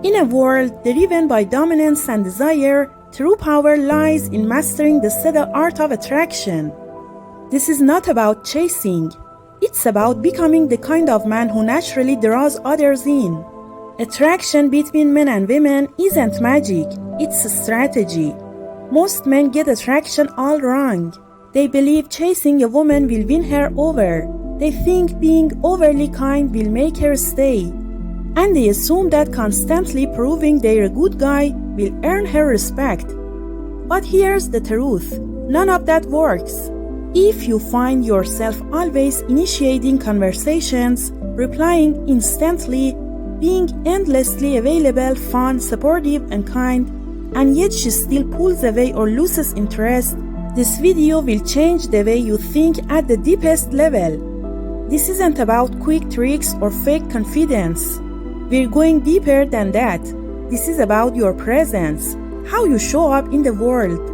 In a world driven by dominance and desire, true power lies in mastering the subtle art of attraction. This is not about chasing. It's about becoming the kind of man who naturally draws others in. Attraction between men and women isn't magic, it's a strategy. Most men get attraction all wrong. They believe chasing a woman will win her over. They think being overly kind will make her stay. And they assume that constantly proving they're a good guy will earn her respect. But here's the truth, none of that works. If you find yourself always initiating conversations, replying instantly, being endlessly available, fun, supportive, and kind, and yet she still pulls away or loses interest, this video will change the way you think at the deepest level. This isn't about quick tricks or fake confidence. We're going deeper than that. This is about your presence, how you show up in the world.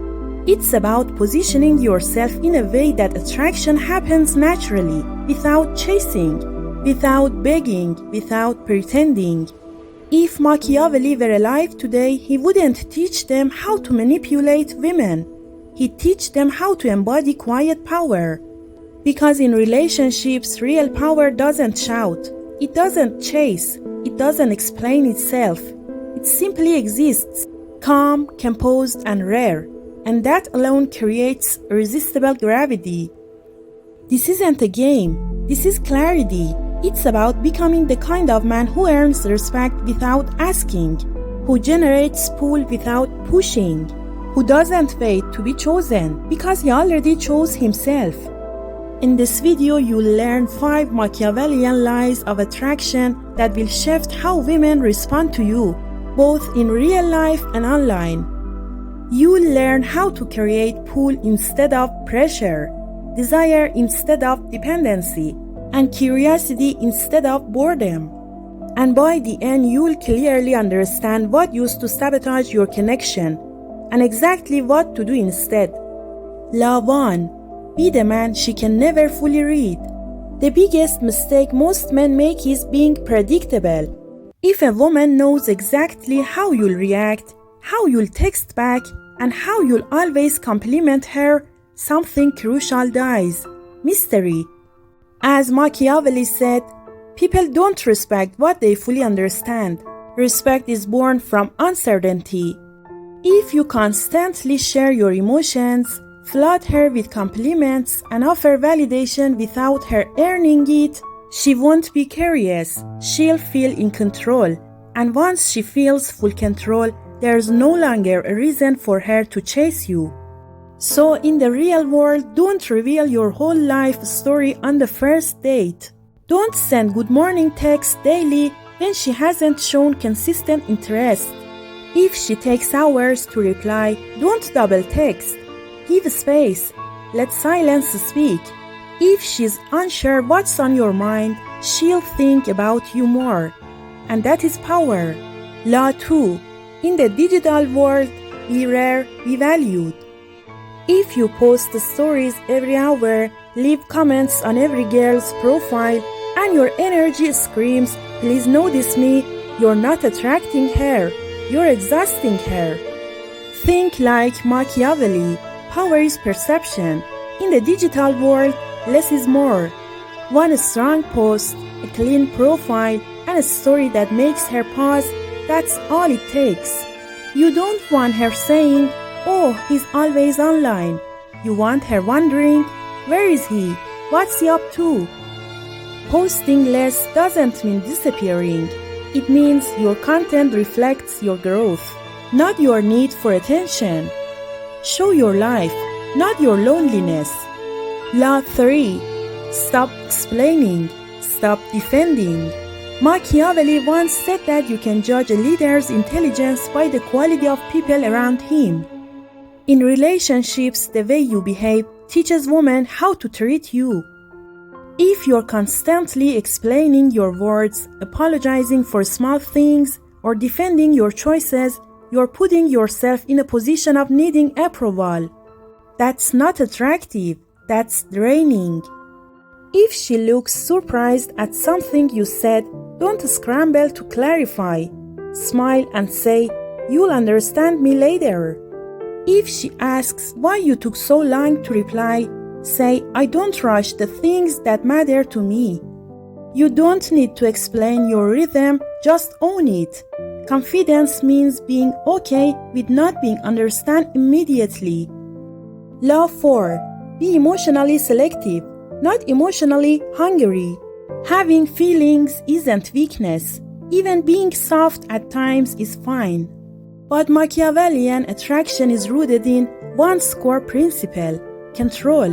It's about positioning yourself in a way that attraction happens naturally, without chasing, without begging, without pretending. If Machiavelli were alive today, he wouldn't teach them how to manipulate women. He'd teach them how to embody quiet power. Because in relationships, real power doesn't shout. It doesn't chase. It doesn't explain itself. It simply exists, calm, composed, and rare. And that alone creates irresistible gravity. This isn't a game. This is clarity. It's about becoming the kind of man who earns respect without asking, who generates pull without pushing, who doesn't wait to be chosen because he already chose himself. In this video, you'll learn 5 Machiavellian lies of attraction that will shift how women respond to you, both in real life and online. You'll learn how to create pull instead of pressure, desire instead of dependency, and curiosity instead of boredom. And by the end, you'll clearly understand what used to sabotage your connection and exactly what to do instead. Law 1. Be the man she can never fully read. The biggest mistake most men make is being predictable. If a woman knows exactly how you'll react, how you'll text back, and how you'll always compliment her, something crucial dies. Mystery. As Machiavelli said, people don't respect what they fully understand. Respect is born from uncertainty. If you constantly share your emotions, flood her with compliments, and offer validation without her earning it, she won't be curious. She'll feel in control. And once she feels full control, there's no longer a reason for her to chase you. So in the real world, don't reveal your whole life story on the first date. Don't send good morning texts daily when she hasn't shown consistent interest. If she takes hours to reply, don't double text. Give space. Let silence speak. If she's unsure what's on your mind, she'll think about you more. And that is power. Law 2. In the digital world, be rare, be valued. If you post stories every hour, leave comments on every girl's profile, and your energy screams, "Please notice me," you're not attracting her, you're exhausting her. Think like Machiavelli. Power is perception. In the digital world, less is more. One strong post, a clean profile, and a story that makes her pause, that's all it takes. You don't want her saying, "Oh, he's always online." You want her wondering, "Where is he? What's he up to?" Posting less doesn't mean disappearing. It means your content reflects your growth, not your need for attention. Show your life, not your loneliness. Law 3. Stop explaining. Stop defending. Machiavelli once said that you can judge a leader's intelligence by the quality of people around him. In relationships, the way you behave teaches women how to treat you. If you're constantly explaining your words, apologizing for small things, or defending your choices, you're putting yourself in a position of needing approval. That's not attractive, that's draining. If she looks surprised at something you said, don't scramble to clarify. smile and say, "You'll understand me later." If she asks why you took so long to reply, say, "I don't rush the things that matter to me." You don't need to explain your rhythm, just own it. Confidence means being okay with not being understood immediately. Law 4. Be emotionally selective, not emotionally hungry. Having feelings isn't weakness. Even being soft at times is fine. But Machiavellian attraction is rooted in one core principle: control.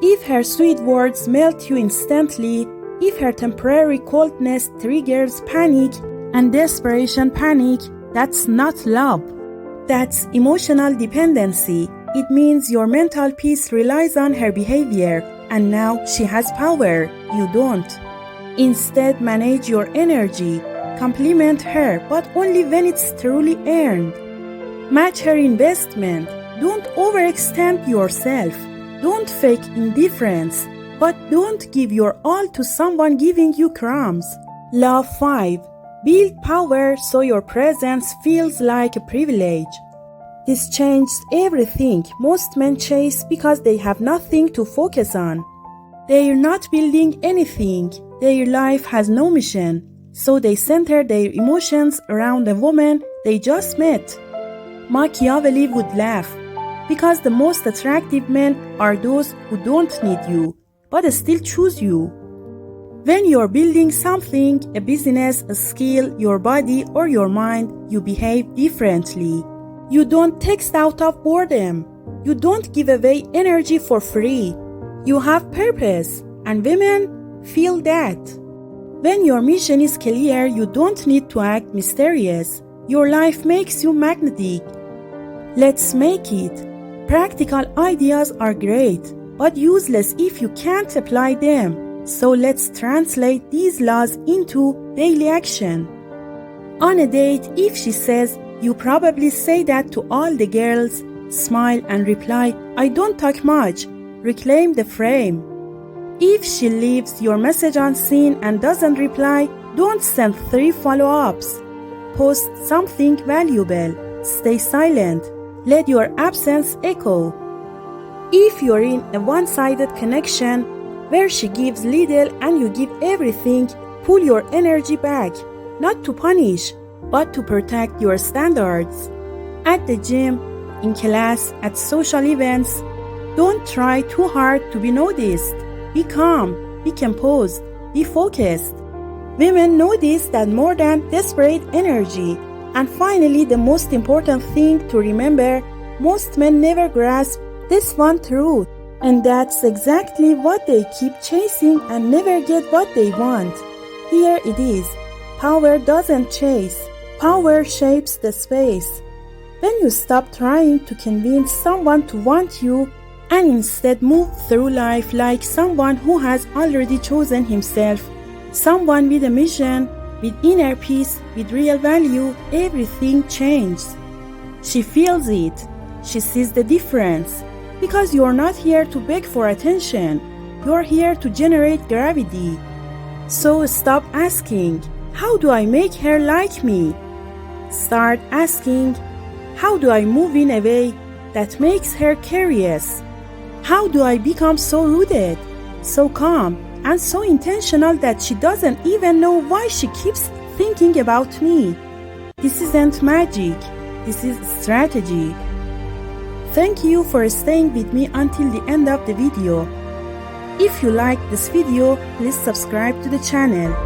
If her sweet words melt you instantly, if her temporary coldness triggers panic and desperation panic, that's not love. That's emotional dependency. It means your mental peace relies on her behavior, and now she has power. You don't. Instead, manage your energy. Compliment her, but only when it's truly earned. Match her investment. Don't overextend yourself. Don't fake indifference, but don't give your all to someone giving you crumbs. Law 5. Build power so your presence feels like a privilege. This changes everything. Most men chase because they have nothing to focus on. They're not building anything. Their life has no mission. So they center their emotions around a woman they just met. Machiavelli would laugh, because the most attractive men are those who don't need you, but still choose you. When you're building something, a business, a skill, your body, or your mind, you behave differently. You don't text out of boredom. You don't give away energy for free. You have purpose, and women feel that. When your mission is clear, you don't need to act mysterious. Your life makes you magnetic. Let's make it. Practical ideas are great, but useless if you can't apply them. So let's translate these laws into daily action. On a date, if she says, you probably say that to all the girls, smile and reply, "I don't talk much." Reclaim the frame. If she leaves your message unseen and doesn't reply, don't send 3 follow-ups. Post something valuable. Stay silent. Let your absence echo. If you're in a one-sided connection where she gives little and you give everything, pull your energy back, not to punish, but to protect your standards. At the gym, in class, at social events, don't try too hard to be noticed. Be calm, be composed, be focused. Women notice that more than desperate energy. And finally, the most important thing to remember, most men never grasp this one truth. And that's exactly what they keep chasing and never get what they want. Here it is. Power doesn't chase. Power shapes the space. When you stop trying to convince someone to want you, and instead move through life like someone who has already chosen himself, someone with a mission, with inner peace, with real value, everything changes. She feels it. She sees the difference. Because you're not here to beg for attention. You're here to generate gravity. So stop asking, how do I make her like me? Start asking, how do I move in a way that makes her curious? How do I become so rooted, so calm, and so intentional that she doesn't even know why she keeps thinking about me? This isn't magic. This is strategy. Thank you for staying with me until the end of the video. If you liked this video, please subscribe to the channel.